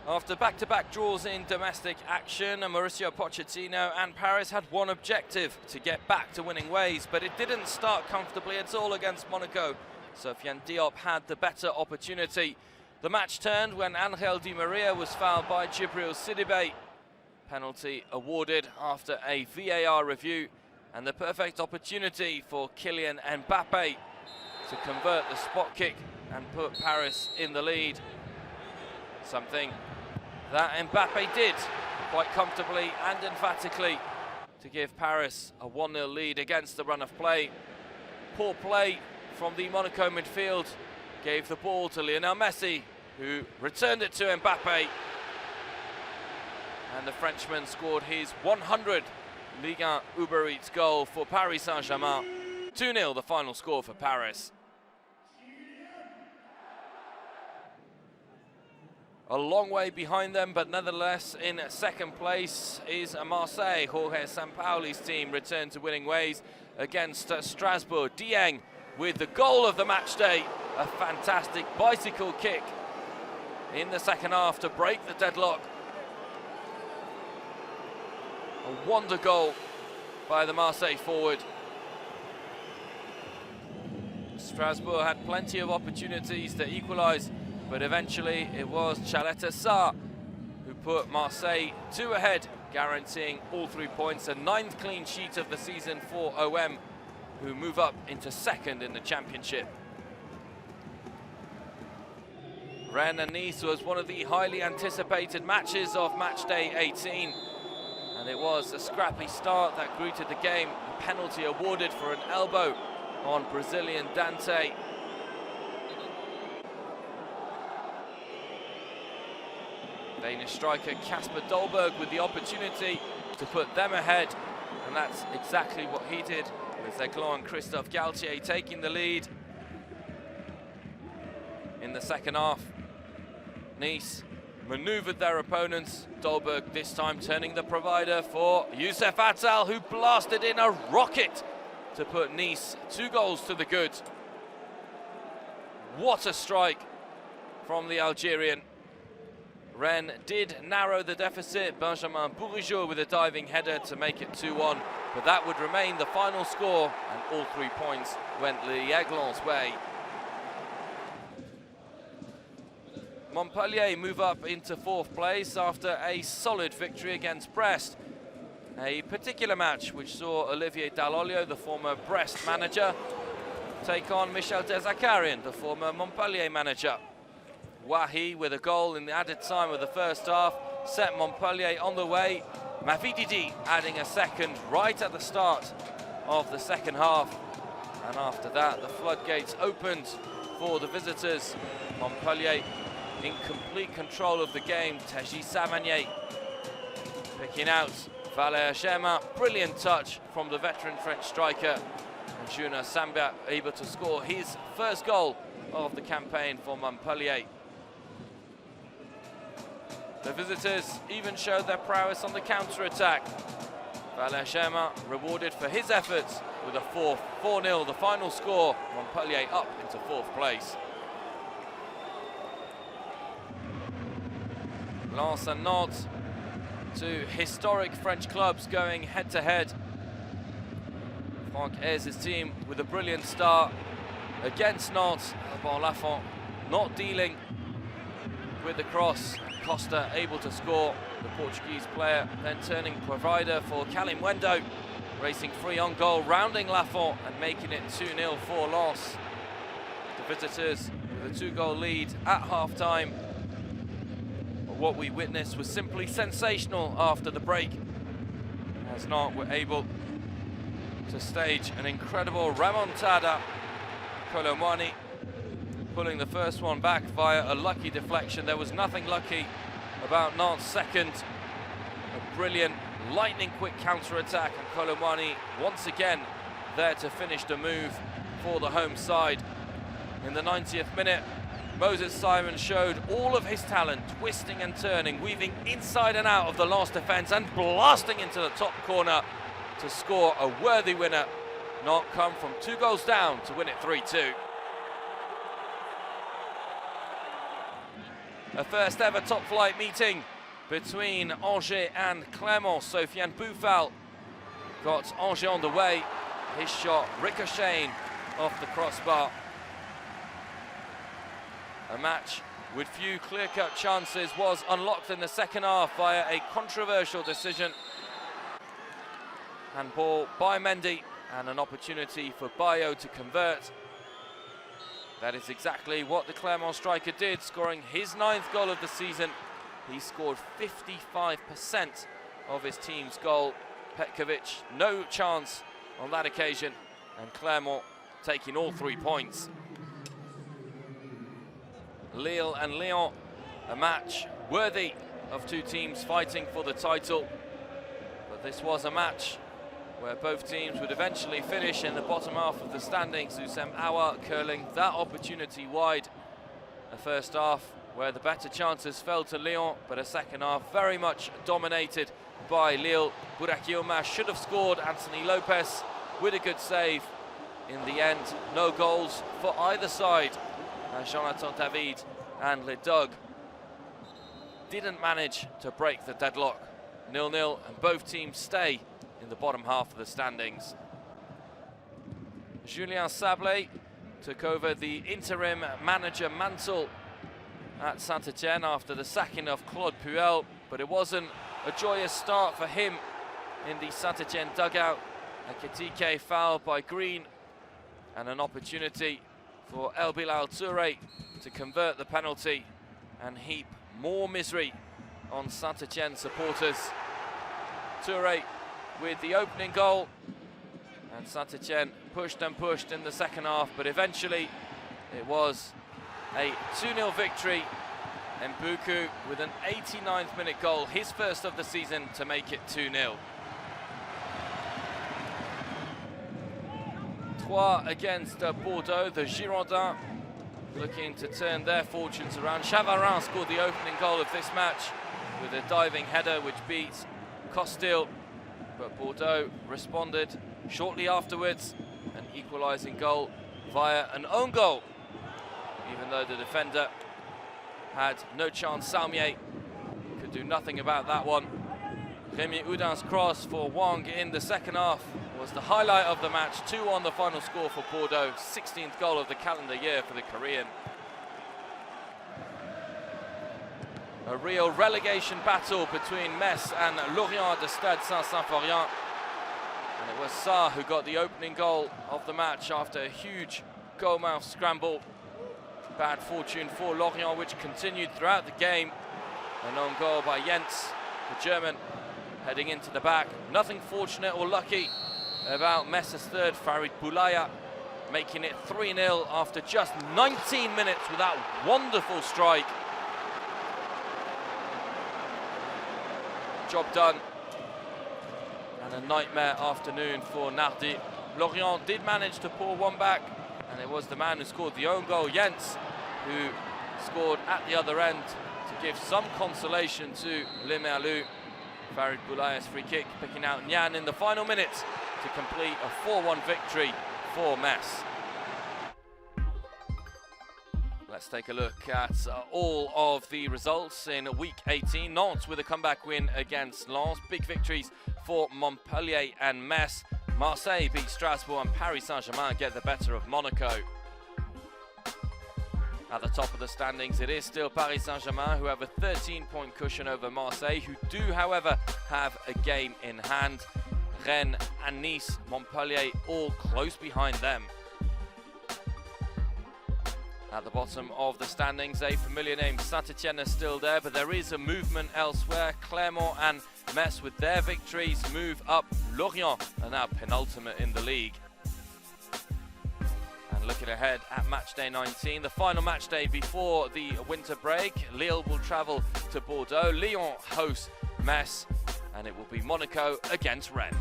After back-to-back draws in domestic action, Mauricio Pochettino and Paris had one objective: to get back to winning ways, but it didn't start comfortably at all against Monaco. Sofiane Diop had the better opportunity. The match turned when Angel Di Maria was fouled by Djibril Sidibe. Penalty awarded after a VAR review, and the perfect opportunity for Kylian Mbappe to convert the spot kick and put Paris in the lead. Something that Mbappe did quite comfortably and emphatically to give Paris a 1-0 lead against the run of play. Poor play from the Monaco midfield gave the ball to Lionel Messi, who returned it to Mbappe. And the Frenchman scored his 100th Ligue 1 Uber Eats goal for Paris Saint-Germain. 2-0 the final score for Paris. A long way behind them, but nevertheless in second place is Marseille. Jorge Sampaoli's team returned to winning ways against Strasbourg. Dieng with the goal of the match day, a fantastic bicycle kick in the second half to break the deadlock. A wonder goal by the Marseille forward. Strasbourg had plenty of opportunities to equalise, but eventually it was CALETA-CAR who put Marseille 2 ahead, guaranteeing all 3 points, a 9th clean sheet of the season for OM, who move up into second in the championship. Rennes and Nice was one of the highly anticipated matches of match day 18, and it was a scrappy start that greeted the game. A penalty awarded for an elbow on Brazilian Dante. Danish striker Kasper Dolberg with the opportunity to put them ahead, and that's exactly what he did, with Zeglan and Christophe Galtier taking the lead in the second half. Nice manoeuvred their opponents. Dolberg this time turning the provider for Youssef Attal, who blasted in a rocket to put Nice 2 goals to the good. What a strike from the Algerian. Rennes did narrow the deficit. Benjamin Bourigeaud with a diving header to make it 2-1, but that would remain the final score, and all 3 points went Les Aiglons' way. Montpellier move up into 4th place after a solid victory against Brest. A particular match which saw Olivier Dall'Olio, the former Brest manager, take on Michel Dezacarian, the former Montpellier manager. WAHI with a goal in the added time of the first half set Montpellier on the way. Mavididi adding a second right at the start of the second half. And after that, the floodgates opened for the visitors. Montpellier in complete control of the game. Teji Savanier picking out Valère Germain. Brilliant touch from the veteran French striker. And Juna Samba able to score his first goal of the campaign for Montpellier. The visitors even showed their prowess on the counter-attack. Valère Germain rewarded for his efforts with a 4-0, the final score. Montpellier up into 4th place. Lens and Nantes, 2 historic French clubs going head-to-head. Franck Ayres' team with a brilliant start against Nantes. Alban Lafont not dealing with the cross. Costa able to score, the Portuguese player then turning provider for Kalim Wendo, racing free on goal, rounding Lafont and making it 2-0 for Lens. The visitors with a 2-goal lead at half-time. What we witnessed was simply sensational after the break, as Nantes were able to stage an incredible remontada. Colomwani pulling the first one back via a lucky deflection. There was nothing lucky about Nantes' second. A brilliant, lightning-quick counter-attack, and Colomwani once again there to finish the move for the home side. In the 90th minute, Moses Simon showed all of his talent, twisting and turning, weaving inside and out of the Lens defence and blasting into the top corner to score a worthy winner. Nantes come from 2 goals down to win it 3-2. A first ever top flight meeting between Angers and Clermont. Sofiane Boufal got Angers on the way. His shot ricocheting off the crossbar. A match with few clear-cut chances was unlocked in the second half via a controversial decision. Handball by Mendy and an opportunity for BAYO to convert. That is exactly what the Clermont striker did, scoring his 9th goal of the season. He scored 55% of his team's goal. Petkovic, no chance on that occasion, and Clermont taking all 3 points. Lille and Lyon, a match worthy of two teams fighting for the title. But this was a match where both teams would eventually finish in the bottom half of the standings. Oussem Aouar curling that opportunity wide. A first half where the better chances fell to Lyon, but a second half very much dominated by Lille. Bouraki Omar should have scored. Anthony Lopez with a good save. In the end, no goals for either side. Jonathan David and Ligue didn't manage to break the deadlock. 0-0, and both teams stay in the bottom half of the standings. Julien Sablé took over the interim manager mantle at Saint-Étienne after the sacking of Claude Puel, but it wasn't a joyous start for him in the Saint-Étienne dugout. A Ketike foul by Green and an opportunity for El Bilal Touré to convert the penalty and heap more misery on Saint-Étienne supporters. Touré with the opening goal, and Saint-Étienne pushed and pushed in the second half, but eventually it was a 2-0 victory, and Buku with an 89th minute goal, his first of the season, to make it 2-0. Troyes against Bordeaux, the Girondins looking to turn their fortunes around. Chavarin scored the opening goal of this match with a diving header which beats Costil, but Bordeaux responded shortly afterwards, an equalising goal via an own goal, even though the defender had no chance. Salmier could do nothing about that one. Rémi Houdin's cross for Wang in the second half was the highlight of the match. 2-1 the final score for Bordeaux, 16th goal of the calendar year for the Korean. A real relegation battle between Metz and Lorient at the Stade Saint-Symphorien. And it was Sarr who got the opening goal of the match after a huge goal-mouth scramble. Bad fortune for Lorient, which continued throughout the game. An own goal by Jens, the German, heading into the back. Nothing fortunate or lucky about Metz's third, Farid Boulaya, making it 3-0 after just 19 minutes with that wonderful strike. Job done. And a nightmare afternoon for Nardi. Lorient did manage to pull one back, and it was the man who scored the own goal, Jens, who scored at the other end to give some consolation to Le Merlu. Farid Boulaya's free kick picking out Nyan in the final minutes to complete a 4-1 victory for Metz. Let's take a look at all of the results in week 18. Nantes with a comeback win against Lens. Big victories for Montpellier and Metz. Marseille beat Strasbourg, and Paris Saint-Germain get the better of Monaco. At the top of the standings, it is still Paris Saint-Germain, who have a 13-point cushion over Marseille, who do, however, have a game in hand. Rennes and Nice, Montpellier, all close behind them. At the bottom of the standings, a familiar name, Saint-Étienne, is still there, but there is a movement elsewhere. Clermont and Metz, with their victories, move up. Lorient are now penultimate in the league. And looking ahead at match day 19, the final match day before the winter break, Lille will travel to Bordeaux. Lyon hosts Metz, and it will be Monaco against Rennes.